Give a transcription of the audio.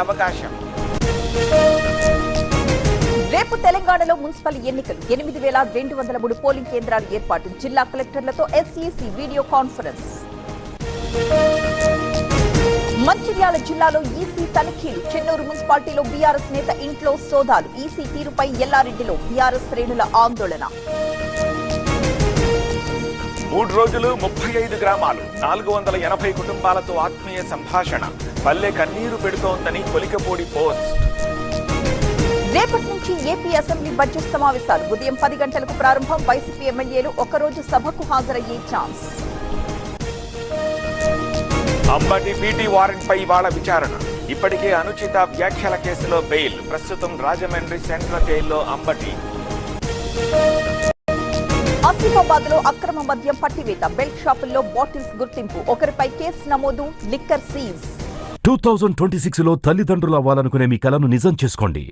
అవకాశం. రేపు తెలంగాణలో మున్సిపల్ ఎన్నికలు 8,203 పోలింగ్ కేంద్రాల ఏర్పాటు. జిల్లా కలెక్టర్లతో ఎస్ఈసీ వీడియో కాన్ఫరెన్స్. మంచిర్యాల జిల్లాలో ఈసీ తనిఖీలు. చెన్నూరు మున్సిపాలిటీలో బీఆర్ఎస్ నేత ఇంట్లో సోదాలు. ఈసీ తీరుపై ఎల్లారెడ్డిలో బీఆర్ఎస్ శ్రేణుల ఆందోళన. 3 రోజులు 35 గ్రామాలు 480 కుటుంబాలతో ఆత్మీయ సంభాషణ. పల్లె కన్నీరు పెడుతోందని కొలికపూడి పోస్ట్. రేపటి నుంచి ఏపీ అసెంబ్లీ బడ్జెట్ సమావేశాలు. ఉదయం 10 గంటలకు ప్రారంభం. వైసీపీ ఎమ్మెల్యేలు ఒకరోజు సభకు హాజరయ్యే ఛాన్స్. అంబటి పీటీ వారెంట్ పై ఇవాళ విచారణ. ఇప్పటికే అనుచిత వ్యాఖ్యల కేసులో బెయిల్. ప్రస్తుతం రాజమండ్రి సెంట్రల్ జైల్లో అంబటి. ఆసిఫాబాద్ లో అక్రమ మద్యం పట్టివేత. బెల్ట్ షాపుల్లో బాటిల్స్ గుర్తింపు. ఒకరిపై కేసు నమోదు. Liquor seize. 2026లో తల్లిదండ్రులు అవ్వాలనుకునే మీ కలను నిజం చేసుకోండి.